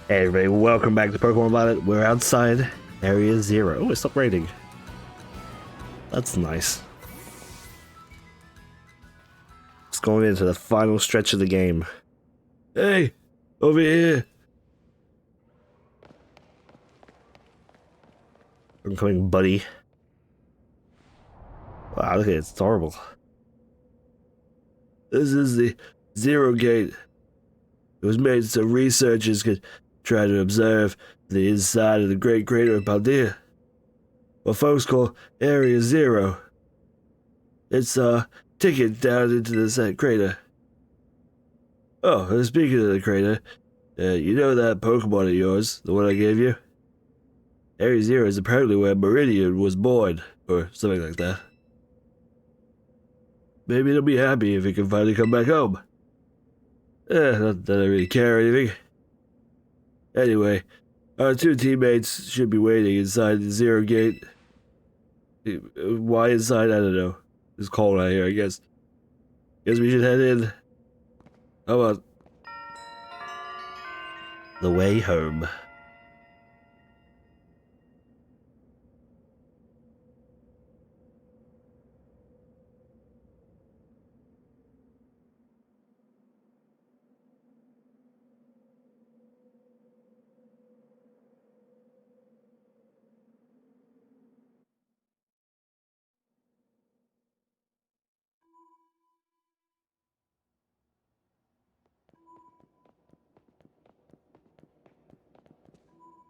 Hey everybody, welcome back to Pokemon Violet. We're outside Area 0. Oh, it stopped raining. That's nice. It's going into the final stretch of the game. Hey, over here. I'm coming, buddy. Wow, look at it, it's adorable. This is the Zero Gate. It was made so researchers could try to observe the inside of the Great Crater of Paldea. What folks call Area 0. It's a ticket down into the crater. Oh, and speaking of the crater, you know that Pokemon of yours, the one I gave you? Area 0 is apparently where Meridian was born, or something like that. Maybe it'll be happy if it can finally come back home. Not that I really care or anything. Anyway, our two teammates should be waiting inside the Zero Gate. Why inside? I don't know. It's cold out here, I guess. Guess we should head in. How about the way home?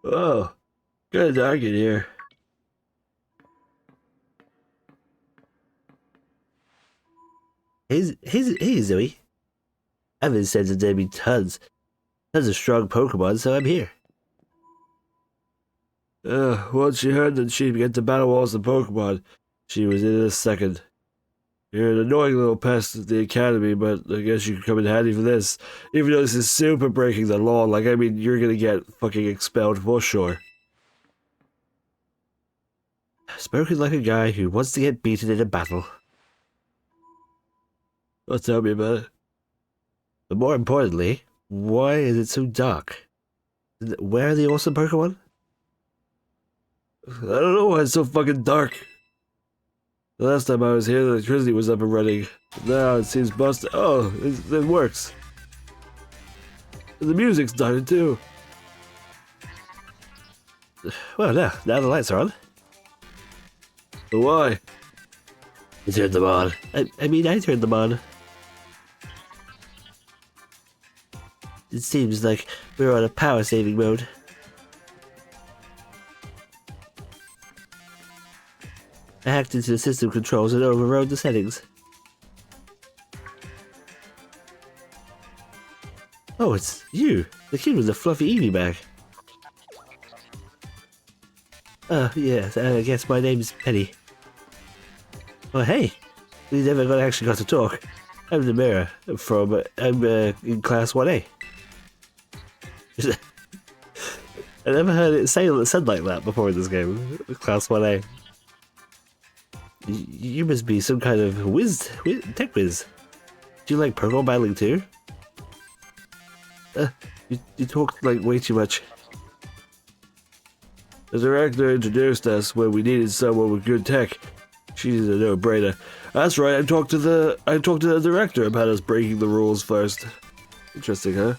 Oh, kinda dark in here. Hey, Zoe. Evan said that there'd be tons of strong Pokemon, so I'm here. Once she heard that she'd get to battle walls and Pokemon, she was in a second. You're an annoying little pest at the academy, but I guess you could come in handy for this. Even though this is super breaking the law, like, I mean, you're gonna get fucking expelled for sure. Spoken like a guy who wants to get beaten in a battle. Well, tell me about it. But more importantly, why is it so dark? Where are the awesome Pokemon? I don't know why it's so fucking dark. The last time I was here, the electricity was up and running. Now it seems busted. Oh, it works. The music's done too. Well, now the lights are on. But why? You turned them on. I mean, I turned them on. It seems like we're on a power saving mode. I hacked into the system controls and overrode the settings. Oh, it's you! The kid with the fluffy Eevee bag. Yeah, I guess my name's Penny. Oh, hey! We never actually got to talk. I'm the mirror I'm in class 1A. I never heard it said like that before in this game. Class 1A. You must be some kind of tech whiz. Do you like Pokemon battling too? You talk like way too much. The director introduced us when we needed someone with good tech. She's a no-brainer. That's right. I talked to the director about us breaking the rules first. Interesting, huh?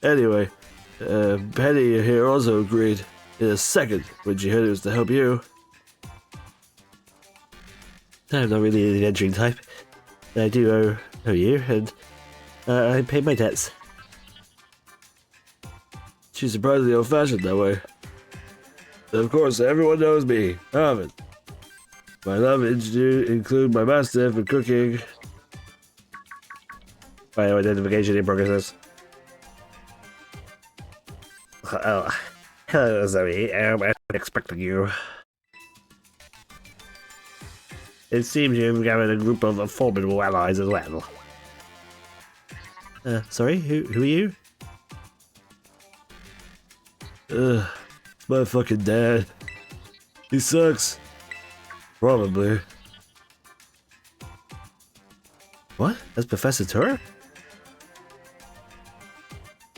Anyway, Penny here also agreed in a second when she heard it was to help you. I'm not really an adventuring type. I do owe you, and I pay my debts. She's surprisingly old-fashioned that way. And of course, everyone knows me, Harvard. My love include my master for cooking. Bio identification in progress. Oh, hello, Zoe. I'm expecting you. It seems you've gathered a group of formidable allies as well. Sorry? Who are you? My fucking dad. He sucks. Probably. What? That's Professor Tur?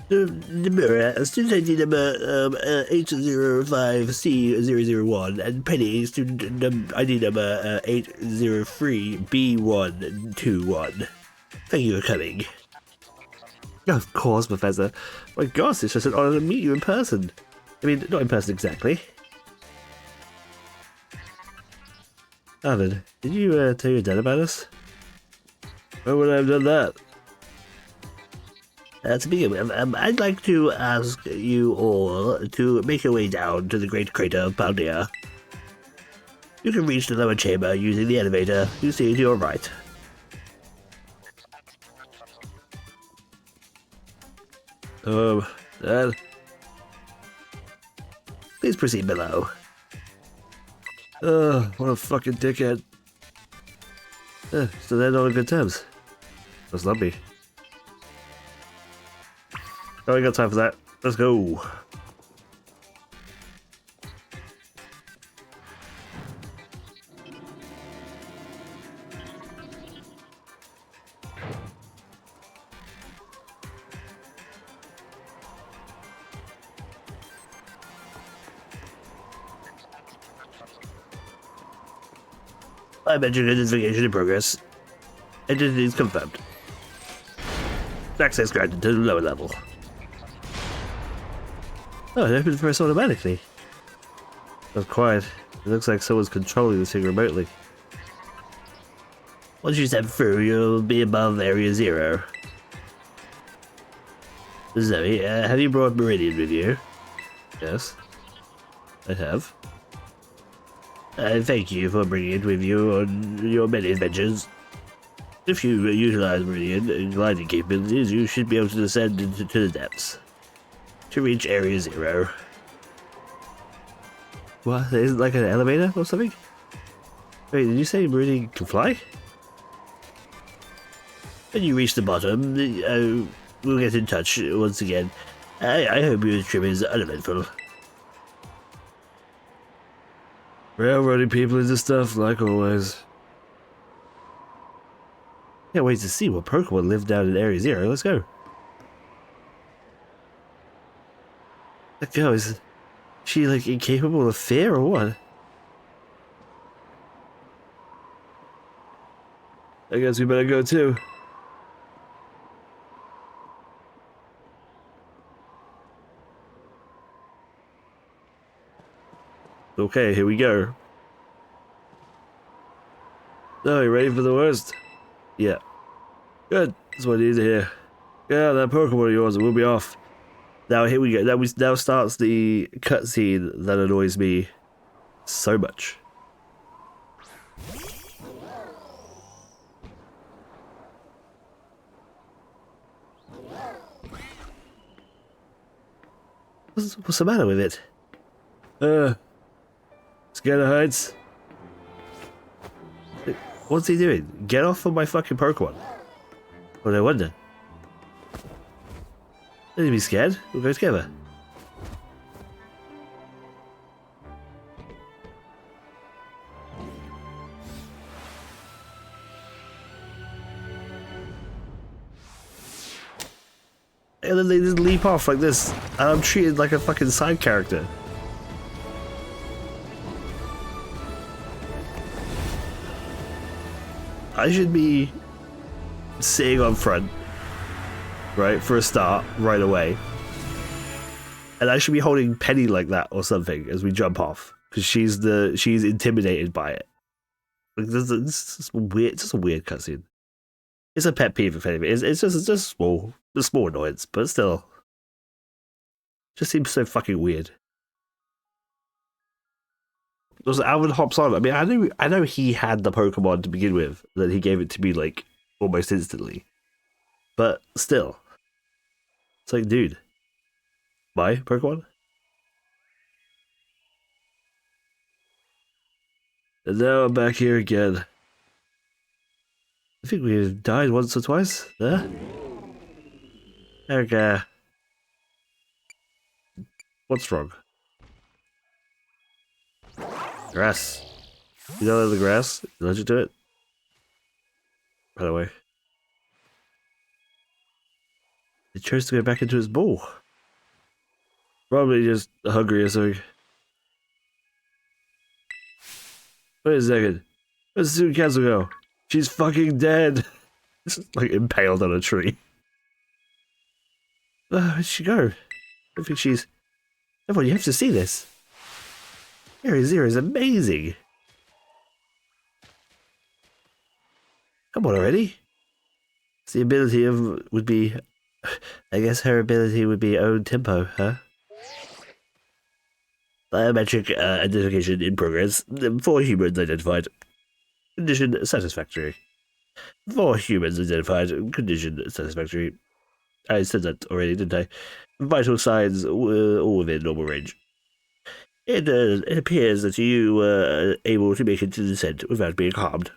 The mirror, student ID number 805C001, and Penny, student ID number 803B121. Thank you for coming. Of course, Professor. My gosh, it's just an honor to meet you in person. I mean, not in person exactly. Alvin, did you tell your dad about us? Why would I have done that? To begin with, I'd like to ask you all to make your way down to the great crater of Paldea. You can reach the lower chamber using the elevator you see to your right. Dad? Please proceed below. What a fucking dickhead. So they're not on good terms. That's lovely. Oh, I got time for that. Let's go. I mentioned identification in progress. Identity is confirmed. Access granted to the lower level. Oh, it opened for us automatically. That's quiet. It looks like someone's controlling this thing remotely. Once you step through, you'll be above Area 0. Zoe, have you brought Meridian with you? Yes, I have. Thank you for bringing it with you on your many adventures. If you utilize Meridian and gliding capabilities, you should be able to descend into the depths to reach Area 0. What? Is it like an elevator or something? Wait, did you say Meridian can fly? When you reach the bottom, we'll get in touch once again. I hope your trip is uneventful. Railroading people into stuff, like always. Can't wait to see what Pokémon live down in Area 0. Let's go. That girl, is she like incapable of fear or what? I guess we better go too. Okay, here we go. So, you ready for the worst? Yeah. Good. That's what I need to hear. Yeah, that Pokemon of yours will be off. Now here we go. Now starts the cutscene that annoys me so much. What's the matter with it? Scared of heights? What's he doing? Get off of my fucking Pokemon. Oh, no wonder. Don't need to be scared. We'll go together. And then they just leap off like this. And I'm treated like a fucking side character. I should be sitting on front, right, for a start, right away. And I should be holding Penny like that or something as we jump off. Because she's intimidated by it. Like, this is weird, it's just a weird cutscene. It's a pet peeve if anything. It's just a small annoyance, but still. Just seems so fucking weird. Also, Alvin hops on. I mean, I know he had the Pokemon to begin with, that he gave it to me like almost instantly. But still, it's like, dude, my Pokemon. And now I'm back here again. I think we've died once or twice. There. Okay. What's wrong? Grass. You know the grass? You allergic to it? By the way. He chose to go back into his ball. Probably just hungry or something. Wait a second. Where's the student council go? She's fucking dead. Like impaled on a tree. Where'd she go? I think she's... Everyone, you have to see this. Area Zero is amazing. Come on already. The ability of would be... I guess her ability would be own tempo, huh? Biometric identification in progress. 4 humans identified. Condition satisfactory. 4 humans identified. Condition satisfactory. I said that already, didn't I? Vital signs were all within normal range. It appears that you were able to make it to the descent without being harmed.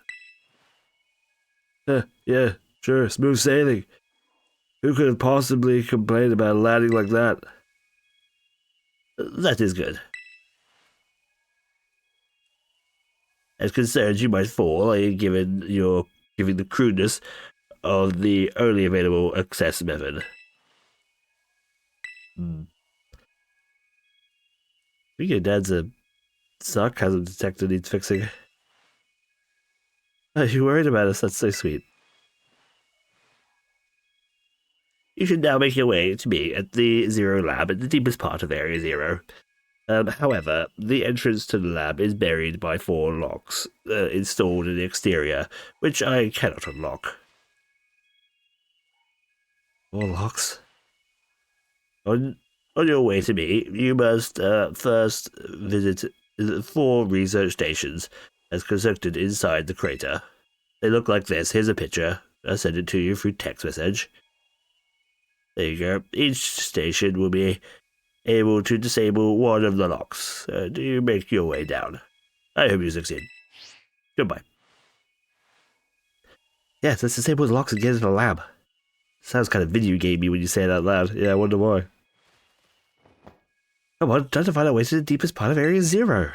Yeah, sure, smooth sailing. Who could have possibly complained about landing like that? That is good. As concerned you might fall, given the crudeness of the only available access method. Your dad's a sarcasm detector needs fixing. Are you worried about us? That's so sweet. You should now make your way to me at the Zero Lab at the deepest part of Area Zero. However, the entrance to the lab is buried by 4 locks installed in the exterior, which I cannot unlock. 4 locks? On your way to me, you must first visit 4 research stations as constructed inside the crater. They look like this. Here's a picture. I'll send it to you through text message. There you go. Each station will be able to disable one of the locks. Do you make your way down? I hope you succeed. Goodbye. Yeah, let's disable the locks and get into the lab. Sounds kind of video gamey when you say it out loud. Yeah, I wonder why. Come on, time to find our way to the deepest part of Area Zero.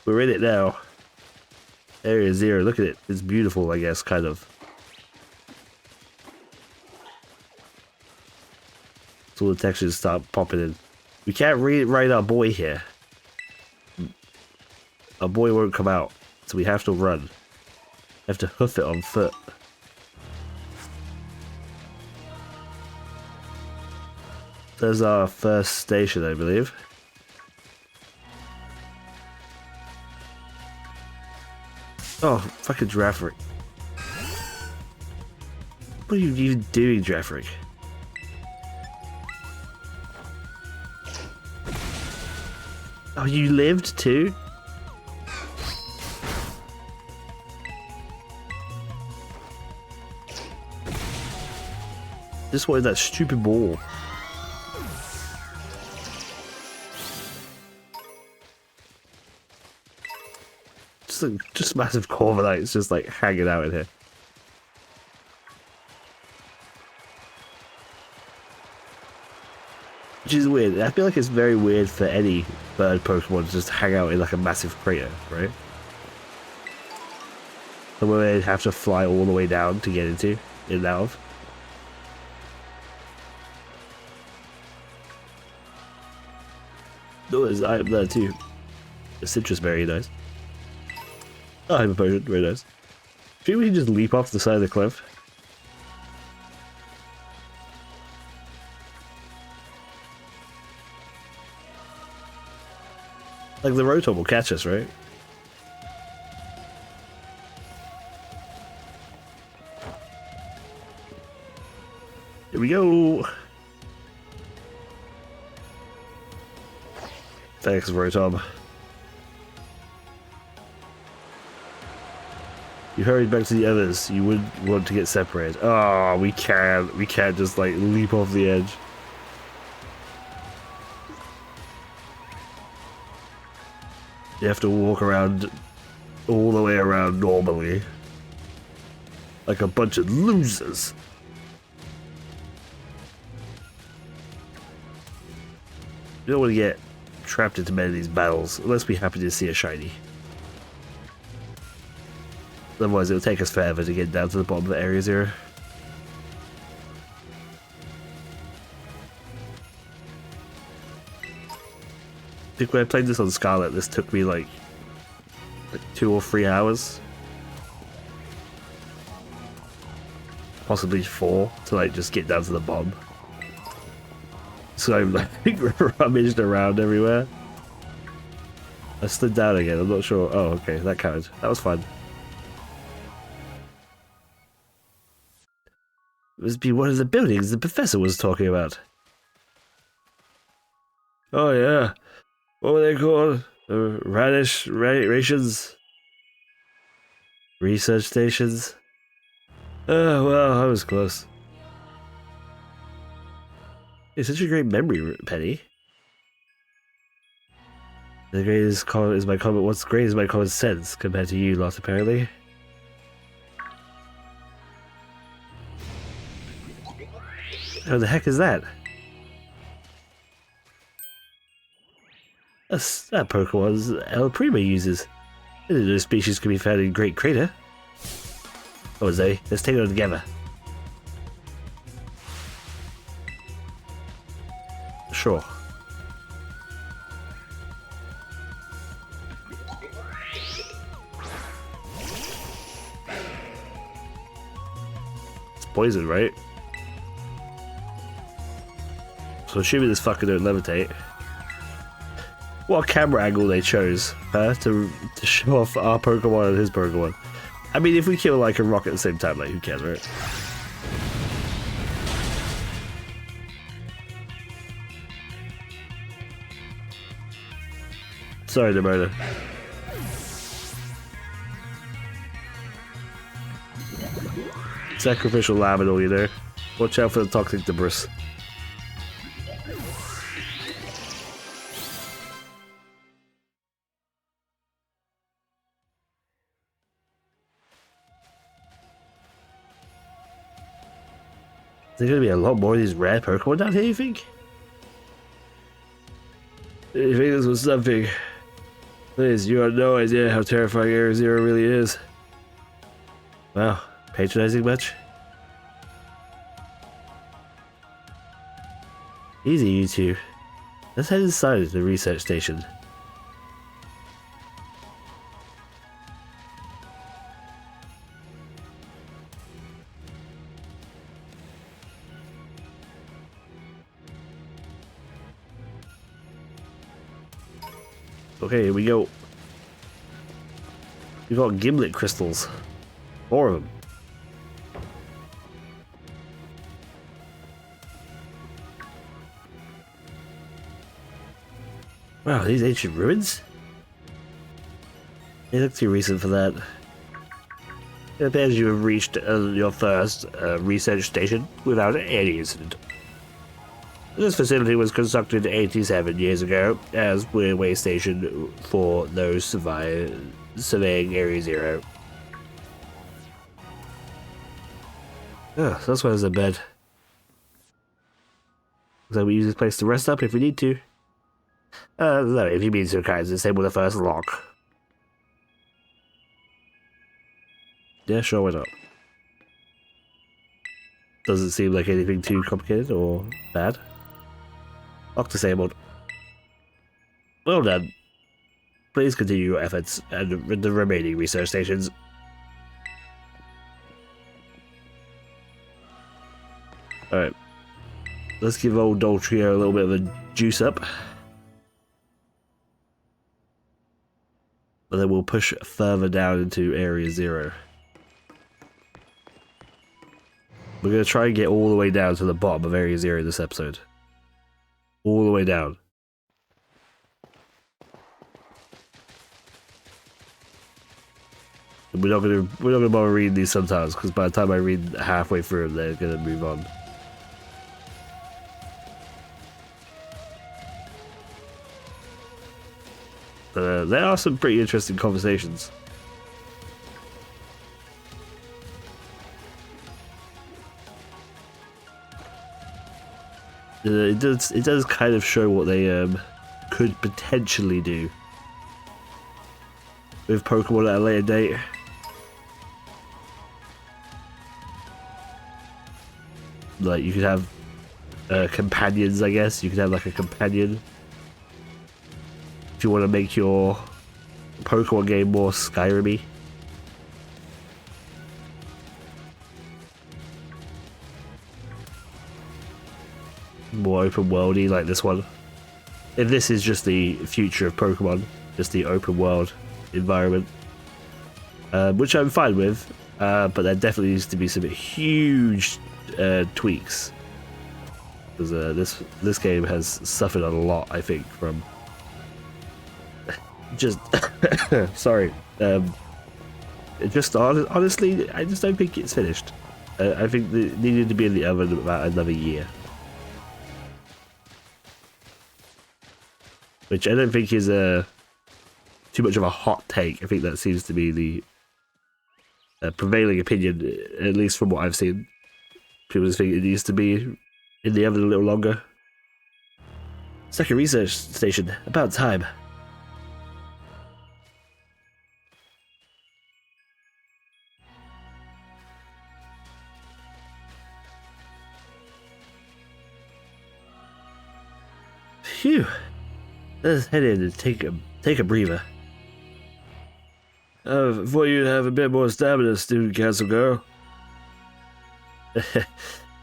We're in it now. Area Zero, look at it. It's beautiful, I guess, kind of. So all the textures start popping in. We can't write our boy here. Our boy won't come out, so we have to run. We have to hoof it on foot. There's our first station, I believe. Oh, fucking Giraffe. What are you even doing, Giraffe? Oh, you lived too? Just wanted that stupid ball. Just massive corviknights just like hanging out in here. Which is weird. I feel like it's very weird for any bird Pokemon to just hang out in like a massive crater, right? Somewhere they'd have to fly all the way down to get into, in and out of. Oh, there's an item there too. A citrus berry, nice. Oh, Hyper Potion, very nice. I think we can just leap off the side of the cliff. Like the Rotom will catch us, right? Here we go! Thanks, Rotom. You hurried back to the others. You would want to get separated. Oh, we can't. We can't just like leap off the edge. You have to walk around all the way around normally. Like a bunch of losers. You don't want to get trapped into many of these battles unless we happen to see a shiny. Otherwise, it'll take us forever to get down to the bottom of Area 0. I think when I played this on Scarlet, this took me like 2 or 3 hours. Possibly 4 to like just get down to the bottom. So I'm like rummaged around everywhere. I slid down again, I'm not sure. Oh, okay, that counted. That was fun. It must be one of the buildings the professor was talking about. Oh yeah. What were they called? Radish rations? Research stations? Oh, well, I was close. It's such a great memory, Penny. The greatest comment is my comment. What's great is my common sense compared to you lot, apparently. How the heck is that? That Pokemon's El Primo uses. No species can be found in Great Crater. Oh, Zoe, let's take it all together. Sure. It's poison, right? So assuming this fucker don't levitate. What camera angle they chose, to show off our Pokemon and his Pokemon. I mean, if we kill like a rock at the same time, like who cares, right? Sorry, Demona. Sacrificial lamb and all, you know. Watch out for the toxic debris. There's gonna be a lot more of these rare Pokemon down here, you think? You think this was something? Please, you have no idea how terrifying Area 0 really is. Wow, patronizing much? Easy, you two. Let's head inside the research station. Okay, here we go. We've got gimlet crystals. 4 of them. Wow, these ancient ruins? They look too recent for that. It appears you have reached your first research station without any incident. This facility was constructed 87 years ago as a way station for those surveying Area 0. Oh, so that's why there's a bed. So we use this place to rest up if we need to. No, if you mean so kind, disable the first lock. Yeah, sure, why not? Doesn't seem like anything too complicated or bad. Lock disabled. Well done. Please continue your efforts and the remaining research stations. Alright. Let's give old Doltrio a little bit of a juice up. And then we'll push further down into Area 0. We're going to try and get all the way down to the bottom of Area 0 this episode. All the way down. And we're not gonna bother reading these sometimes, because by the time I read halfway through them, they're gonna move on. There are some pretty interesting conversations. It does kind of show what they could potentially do with Pokemon at a later date. Like, you could have companions, I guess. You could have like a companion if you want to make your Pokemon game more Skyrim-y. More open worldy like this one. If this is just the future of Pokemon, just the open world environment, which I'm fine with, but there definitely needs to be some huge tweaks, because this game has suffered a lot, I think, from just sorry. Just honestly, I just don't think it's finished. I think it needed to be in the oven about another year. Which I don't think is too much of a hot take. I think that seems to be the prevailing opinion, at least from what I've seen. People just think it needs to be in the oven a little longer. Second research station, about time. Phew. Let's head in and take a breather. Thought you'd have a bit more stamina, student council girl.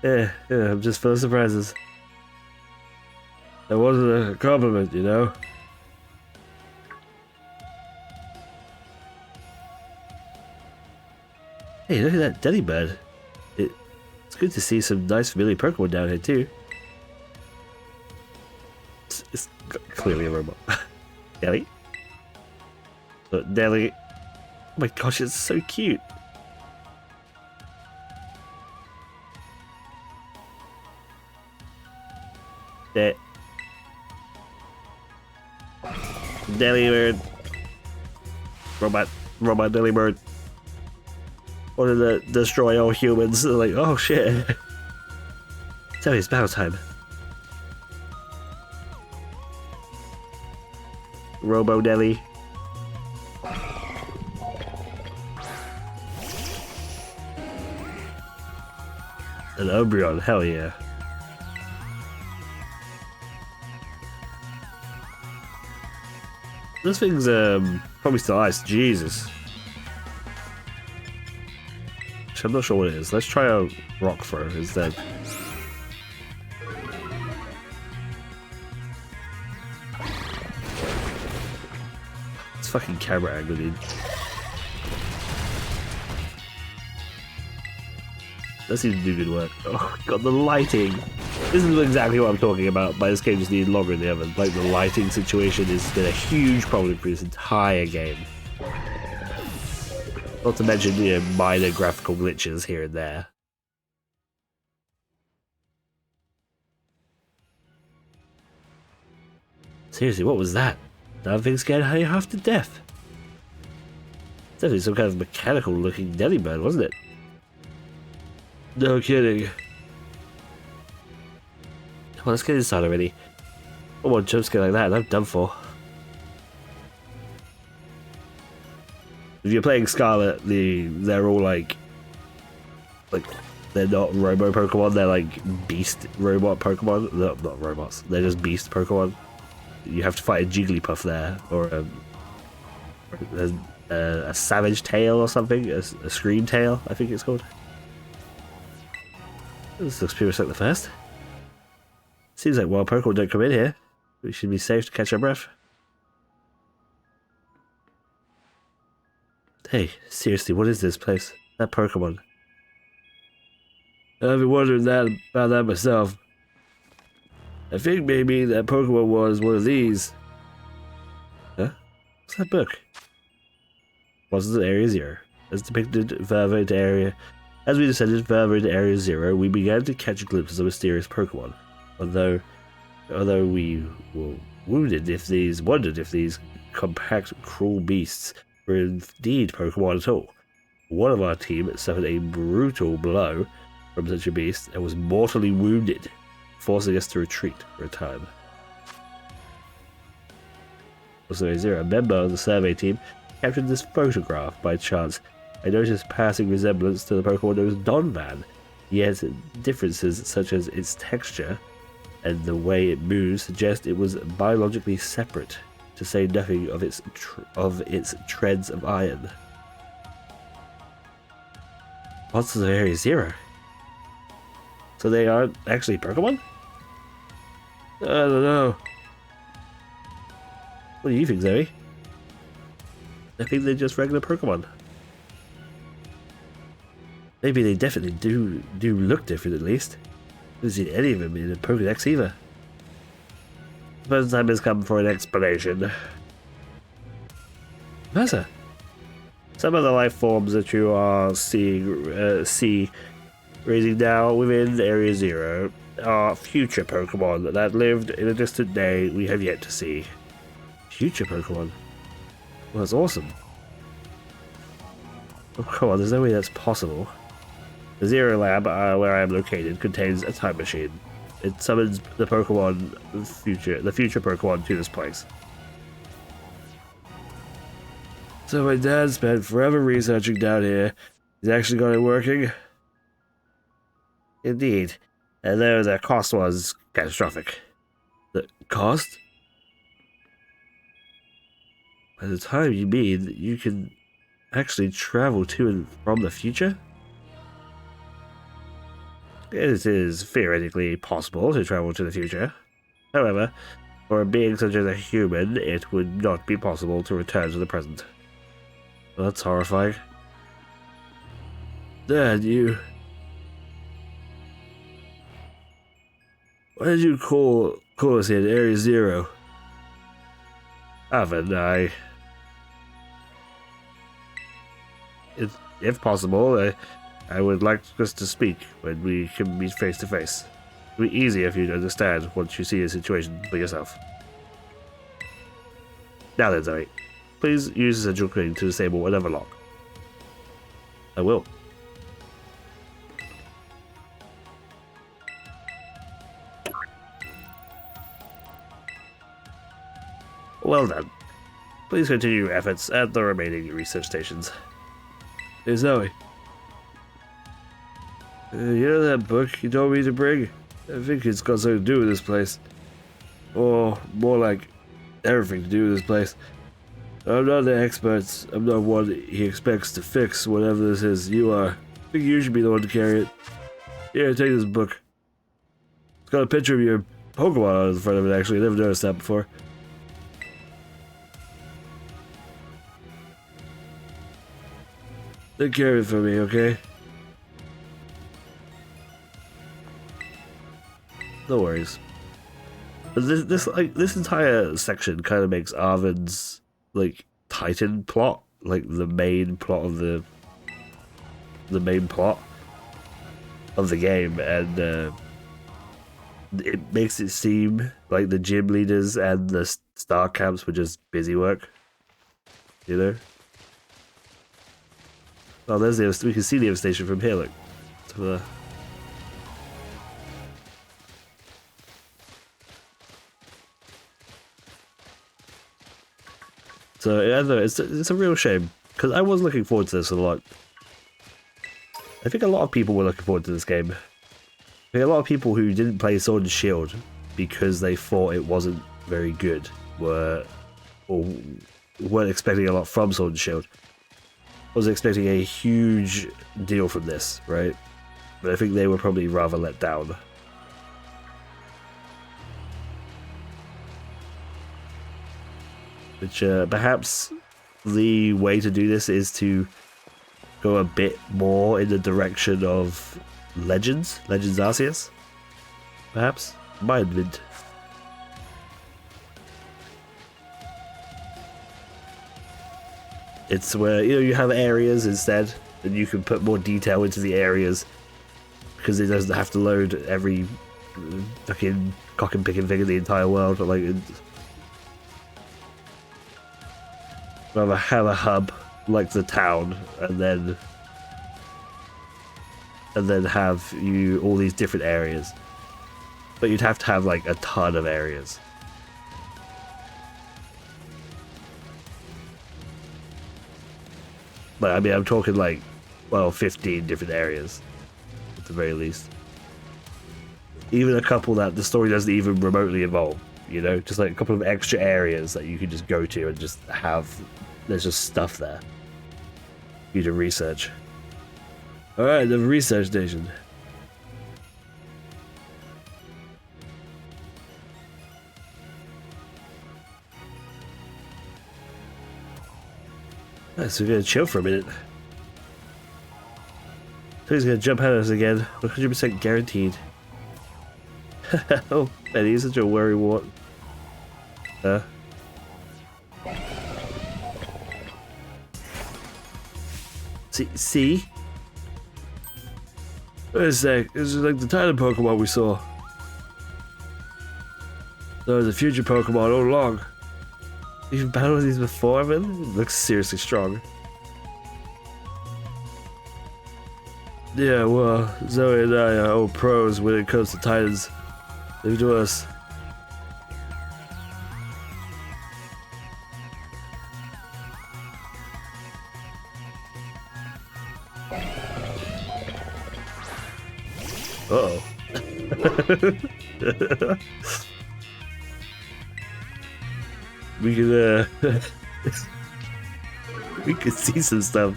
yeah, I'm just full of surprises. That wasn't a compliment, you know. Hey, look at that Delibird. It's good to see some nice familiar Pokemon down here too. It's clearly a robot. Keali? Look, Deli. Oh my gosh, it's so cute. That Delibird. Robot Delibird. Wanted to destroy all humans. They're like, oh shit. Tell me it's battle time. Robo Deli. An Umbreon, hell yeah. This thing's probably still ice, Jesus. I'm not sure what it is. Let's try a rock throw instead. It's fucking camera angle, dude. That seems to do good work. Oh god, the lighting. This is exactly what I'm talking about, but this game just needed longer in the oven. Like, the lighting situation has been a huge problem for this entire game. Not to mention, you know, minor graphical glitches here and there. Seriously, what was that? That thing scared you half to death. Definitely some kind of mechanical looking Delibird, wasn't it? No kidding. Well, let's get inside already. I want a jump scare like that and I'm done for. If you're playing Scarlet, they're all like they're not Robo Pokemon, they're like Beast Robot Pokemon. No, not robots. They're just Beast Pokemon. You have to fight a Jigglypuff there, or a Savage Tail or something, a Scream Tail, I think it's called. This looks pretty much like the first. Seems like wild Pokemon don't come in here. We should be safe to catch our breath. Hey, seriously, what is this place? That Pokemon. I've been wondering about that myself. I think maybe that Pokemon was one of these. Huh? What's that book? Wasn't it Area 0? As depicted further into Area... As we descended further into Area 0, we began to catch glimpses of mysterious Pokemon. Although we were wondered if these compact, cruel beasts were indeed Pokemon at all. One of our team suffered a brutal blow from such a beast and was mortally wounded, forcing us to retreat for a time. Also, a member of the survey team captured this photograph by chance. I noticed passing resemblance to the Pokemon known as Donphan, yet differences such as its texture and the way it moves suggest it was biologically separate, to say nothing of its treads of iron. Monsters of Area Zero. So they aren't actually Pokemon? I don't know. What do you think, Zoe? I think they're just regular Pokemon. Maybe they definitely do look different at least. I haven't seen any of them in a Pokédex either. Suppose the time has come for an explanation. Professor, some of the life forms that you are see raising now within Area Zero are future Pokemon that lived in a distant day we have yet to see. Future Pokemon? Well, that's awesome. Oh, come on, there's no way that's possible. The Zero Lab, where I am located, contains a time machine. It summons the future Pokemon to this place. So my dad spent forever researching down here. He's actually got it working? Indeed. Although the cost was catastrophic. The cost? By the time you mean you can actually travel to and from the future? It is theoretically possible to travel to the future. However, for a being such as a human, it would not be possible to return to the present. That's horrifying. Dad, why did you call us here in Area Zero? Haven't if possible, I would like us to speak when we can meet face to face. It will be easier for you to understand once you see the situation for yourself. Now then, Zoe, please use the central screen to disable whatever lock. I will. Well done. Please continue your efforts at the remaining research stations. Hey Zoe. You know that book you told me to bring? I think it's got something to do with this place. Or more like everything to do with this place. I'm not the expert. I'm not one he expects to fix whatever this is. You are. I think you should be the one to carry it. Here, take this book. It's got a picture of your Pokemon on the front of it, actually. I never noticed that before. Take care of it for me, okay? No worries. This entire section kind of makes Arvin's Titan plot, the main plot of the main plot of the game, and it makes it seem like the gym leaders and the star camps were just busy work, you know. Oh, there's we can see the devastation from here. Look. So yeah, no, it's a real shame because I was looking forward to this a lot. I think a lot of people were looking forward to this game. I think a lot of people who didn't play Sword and Shield because they thought it wasn't very good weren't expecting a lot from Sword and Shield. Was expecting a huge deal from this, right? But I think they were probably rather let down. Which perhaps the way to do this is to go a bit more in the direction of Legends Arceus, perhaps. Mindment. It's where you have areas instead, and you can put more detail into the areas because it doesn't have to load every fucking cock and picking thing in the entire world. But rather have a hub like the town, and then have you all these different areas. But you'd have to have a ton of areas. Like, I mean, I'm talking like, well, 15 different areas at the very least. Even a couple that the story doesn't even remotely involve, you know, just like a couple of extra areas that you can just go to and just have. There's just stuff there for you to research. All right, the research station. Nice, we're gonna chill for a minute. So he's gonna jump at us again, 100% guaranteed. Oh, man, he's such a worrywart. See? Wait a sec, this is like the Titan Pokemon we saw. So the future Pokemon all along. You've battled these before, man? It looks seriously strong. Yeah, well, Zoe and I are old pros when it comes to Titans. Leave it to us. Uh-oh. We can, we can see some stuff.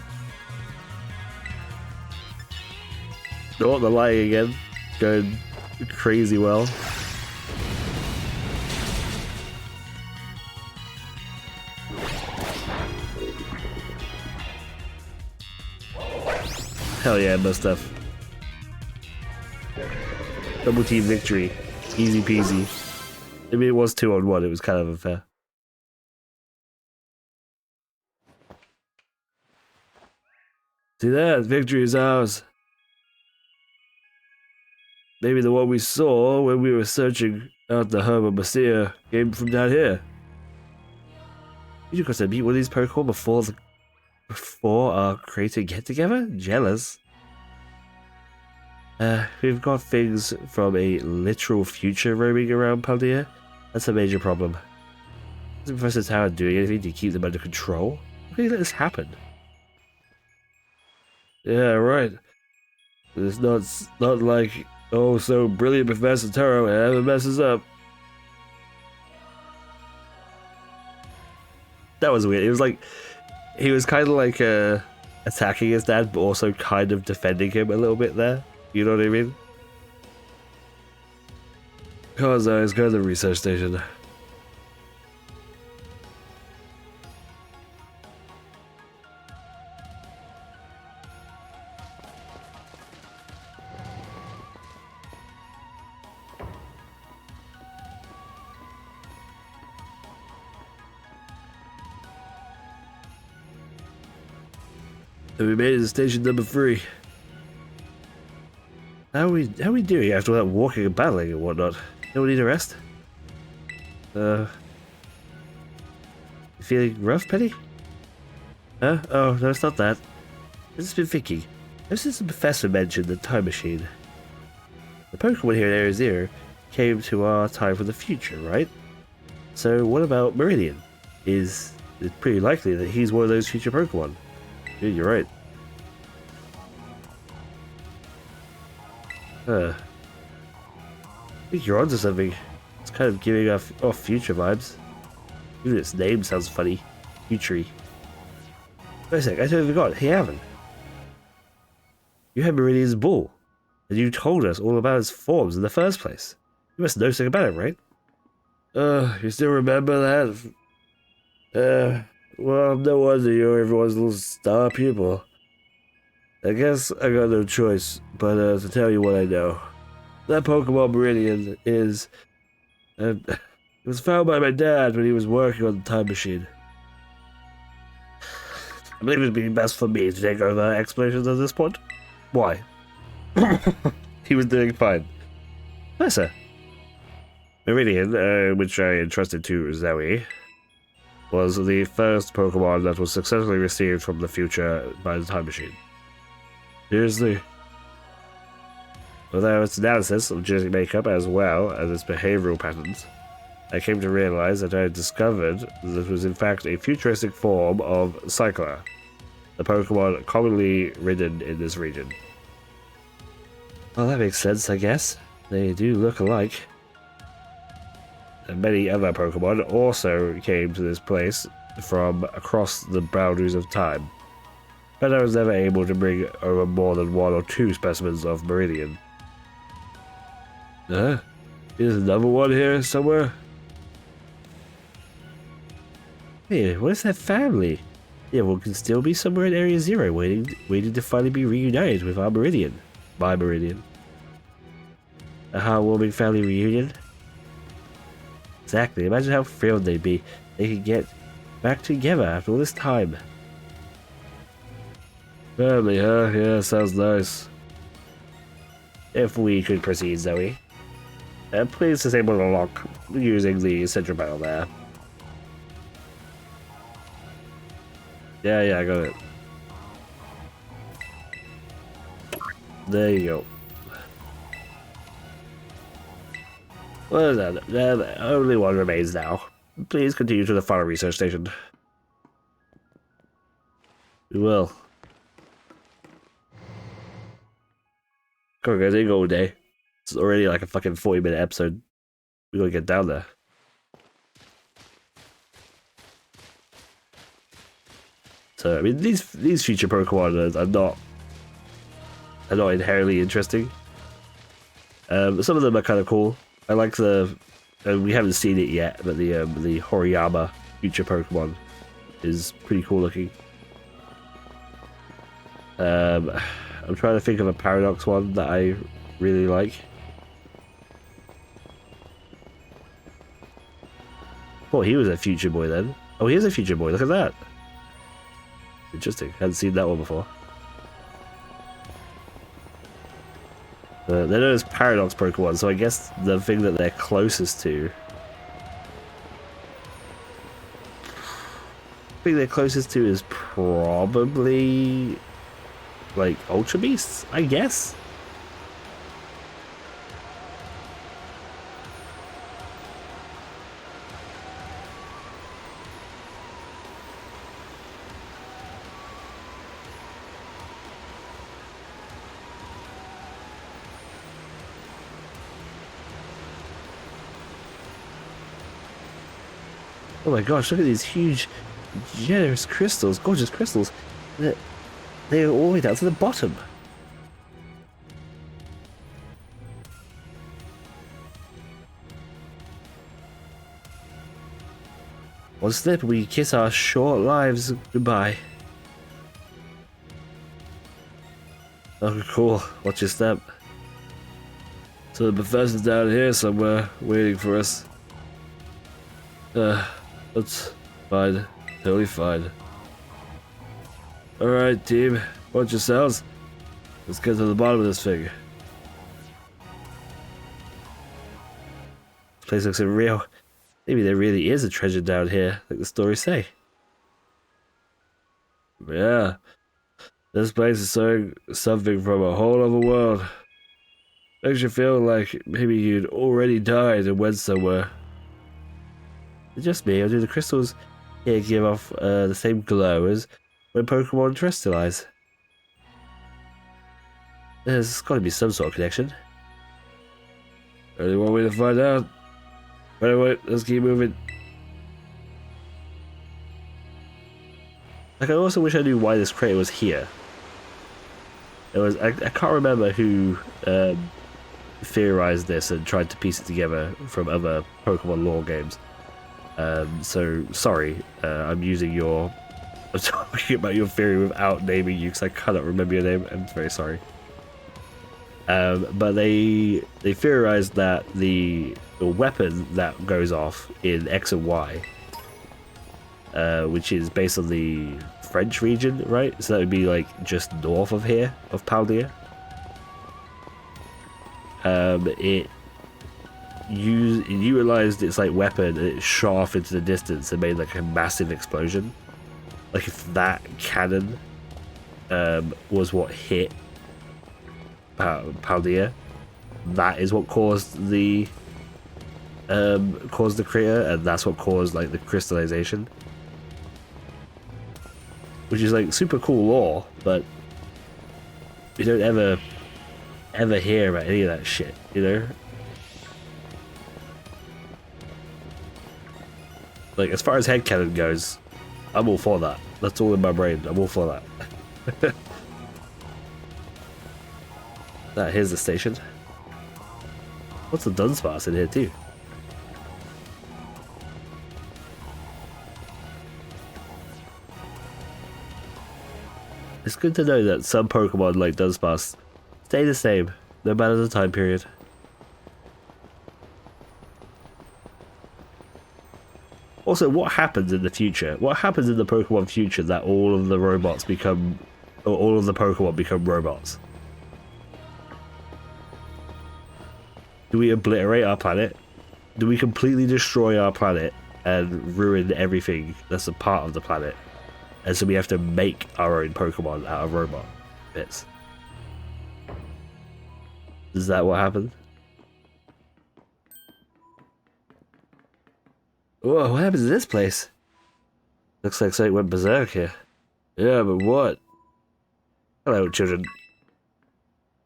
Oh, the lighting again. Going crazy well. Hell yeah, no stuff. Double team victory. Easy peasy. I mean, it was 2-on-1, it was kind of unfair. See that? Victory is ours. Maybe the one we saw when we were searching out the Herb of Basia came from down here. You got to meet one of these Pokemon before our creator get together? Jealous. We've got things from a literal future roaming around Paldea. That's a major problem. Isn't Professor Tower doing anything to keep them under control? How can you let this happen? Yeah, right. It's not like, oh, so brilliant Professor Taro ever messes up. That was weird. It was like, he was kind of like attacking his dad, but also kind of defending him a little bit there. You know what I mean? Let's go to the research station. And we made it to station number 3. How are we doing after that walking and battling and whatnot? No one need a rest? You feeling rough, Penny? Huh? Oh, no, it's not that. I've just been thinking. Ever since the professor mentioned the time machine, the Pokemon here in Area Zero came to our time from the future, right? So what about Meridian? It's pretty likely that he's one of those future Pokemon. Yeah, you're right. I think you're onto something. It's kind of giving off future vibes. Even its name sounds funny. Futury. Wait a sec, I totally forgot. Hey, Avon. You had Meridian's ball, and you told us all about its forms in the first place. You must know something about it, right? You still remember that? Well, no wonder you're everyone's little star pupil. I guess I got no choice but to tell you what I know. That Pokemon Meridian is... it was found by my dad when he was working on the time machine. I believe it would be best for me to take over explanations at this point. Why? He was doing fine. Yes, sir. Meridian, which I entrusted to Zoe, was the first Pokemon that was successfully received from the future by the time machine. Seriously. Without its analysis of genetic makeup as well as its behavioral patterns, I came to realize that I had discovered that it was in fact a futuristic form of Cycler. the Pokemon commonly ridden in this region. Well, that makes sense, I guess. They do look alike. And many other Pokemon also came to this place from across the boundaries of time. But I was never able to bring over more than 1 or 2 specimens of Meridian. There's another one here somewhere? Hey, what is that family? Yeah, well, can still be somewhere in Area Zero waiting to finally be reunited with our Meridian. My Meridian. A heartwarming family reunion? Exactly, imagine how thrilled they'd be. They could get back together after all this time. Family, huh? Yeah, sounds nice. If we could proceed, Zoe. Please disable the lock using the central panel there. Yeah, I got it. There you go. Well then, only one remains now. Please continue to the final research station. We will. Come on guys, ain't go all day. It's already like a fucking 40-minute episode. We gotta get down there. So I mean, these future Pokemon are not inherently interesting. Some of them are kind of cool. I like the we haven't seen it yet, but the Horiyama future Pokemon is pretty cool looking. I'm trying to think of a Paradox one that I really like. Oh, he was a future boy then. Oh, he is a future boy. Look at that. Interesting. Hadn't seen that one before. They're known as Paradox Pokemon, so I guess the thing that they're closest to... is probably... like, Ultra Beasts, I guess? Oh my gosh, look at these huge, generous crystals, gorgeous crystals. They're all the way down to the bottom. One slip, we kiss our short lives goodbye. Oh, cool. Watch your step. So the professor's down here somewhere, waiting for us. That's fine. Totally fine. Alright, team. Watch yourselves. Let's get to the bottom of this thing. This place looks unreal. Maybe there really is a treasure down here, like the stories say. Yeah. This place is something from a whole other world. Makes you feel like maybe you'd already died and went somewhere. It's just me, or do the crystals here give off the same glow as when Pokemon terrestrialize? There's got to be some sort of connection. Only one way to find out. Wait, let's keep moving. Like, I also wish I knew why this crater was here. I can't remember who theorized this and tried to piece it together from other Pokemon lore games. So sorry, I'm talking about your theory without naming you because I cannot remember your name. I'm very sorry. But they theorized that the weapon that goes off in X and Y, which is based on the French region, right? So that would be like just north of here, of Paldea. It utilized its like weapon and it shot off into the distance and made like a massive explosion. Like if that cannon was what hit Paldea, that is what caused the crater, and that's what caused like the crystallization. which is like super cool lore, but you don't ever hear about any of that shit, you know? Like, as far as headcanon goes, I'm all for that. That's all in my brain. I'm all for that. Here's the station. What's the Dunsparce in here too? It's good to know that some Pokemon like Dunsparce stay the same, no matter the time period. Also, what happens in the future? What happens in the Pokemon future that all of the robots become, or all of the Pokemon become robots? Do we obliterate our planet? Do we completely destroy our planet and ruin everything that's a part of the planet? And so we have to make our own Pokemon out of robot bits. Is that what happened? Whoa, what happens to this place? Looks like something went berserk here. Yeah, but what? Hello, children.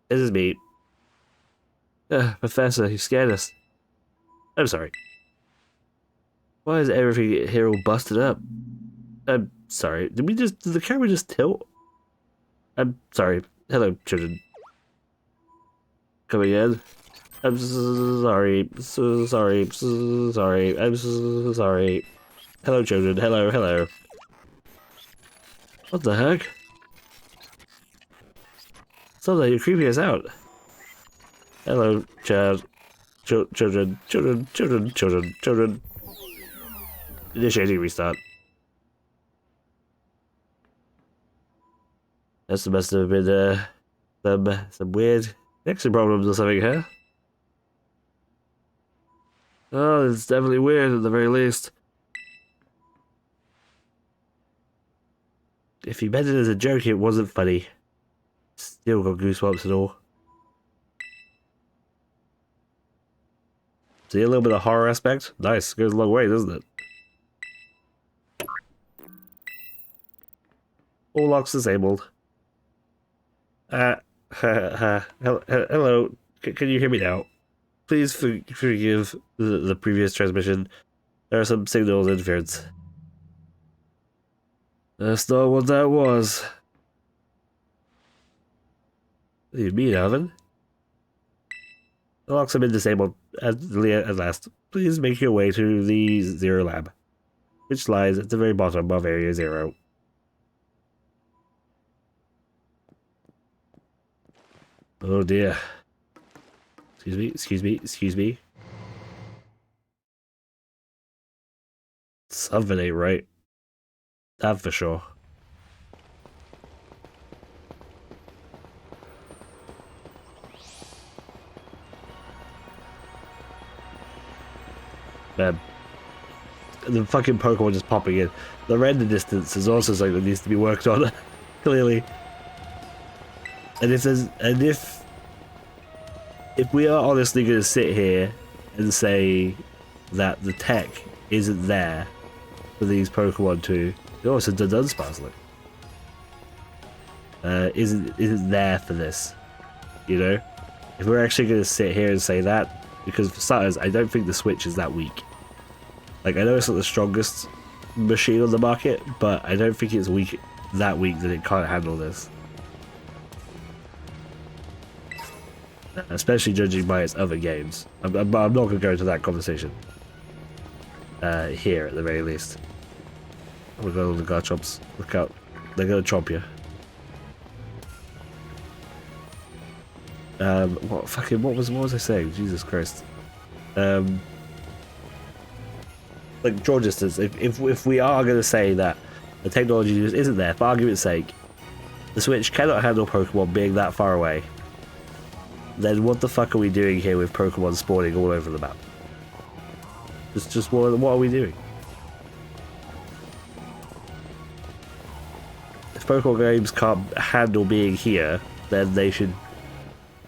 This is me. Professor, you scared us. I'm sorry. Why is everything here all busted up? I'm sorry. Did the camera just tilt? I'm sorry. Hello, children. Come again? I'm so sorry. So sorry. So sorry. I'm so sorry. Hello, children. Hello, hello. What the heck? Something, you're creeping us out. Hello, child. Children. Initiating restart. That must have been some weird connection problems or something, huh? Oh, it's definitely weird at the very least. If you meant it as a joke, it wasn't funny. Still got goosebumps and all. See a little bit of horror aspect? Nice, goes a long way, doesn't it? All locks disabled. Hello, can you hear me now? Please forgive the previous transmission. There are some signal interference. That's not what that was. What do you mean, Alvin? The locks have been disabled at last. Please make your way to the Zero Lab, which lies at the very bottom of Area 0. Oh dear. Excuse me. Something ain't right. That for sure. Man. The fucking Pokemon just popping in. The render distance is also something that needs to be worked on, clearly. And if we are honestly going to sit here and say that the tech isn't there for these Pokemon to, oh, it's a Dunsparce, look. Isn't there for this, you know? If we're actually going to sit here and say that, because for starters, I don't think the Switch is that weak. Like, I know it's not the strongest machine on the market, but I don't think it's that weak that it can't handle this. Especially judging by its other games. I'm not going to go into that conversation. Here, at the very least. Oh my god, all the Garchomps. Look out. They're going to chomp you. What was I saying? Jesus Christ. Like, draw distance. If we are going to say that the technology just isn't there, for argument's sake, the Switch cannot handle Pokemon being that far away, then what the fuck are we doing here with Pokemon spawning all over the map? Just what are we doing? If Pokemon games can't handle being here, then they should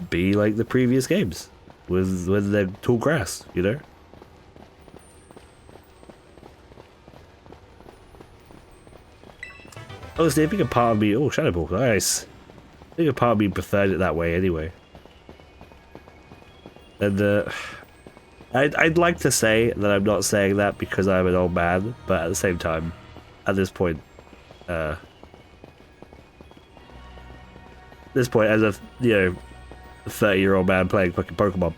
be like the previous games, with their tall grass, you know? Honestly, I think a part of me... Oh, Shadow Ball, nice. I think a part of me preferred it that way anyway. And, I'd like to say that I'm not saying that because I'm an old man, but at the same time, at this point, as a, 30-year-old man playing fucking Pokemon,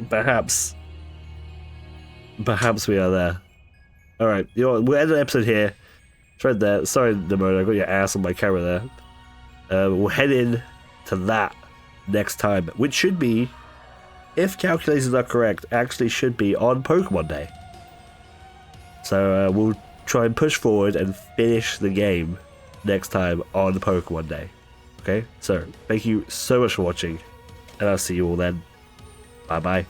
perhaps we are there. Alright, you know what, we'll end the episode here. Thread there. Sorry, Demona, I got your ass on my camera there. We'll head in to that next time, which should be, if calculations are correct, actually should be on Pokemon Day. So we'll try and push forward and finish the game next time on Pokemon Day. Okay, so thank you so much for watching, and I'll see you all then. Bye bye.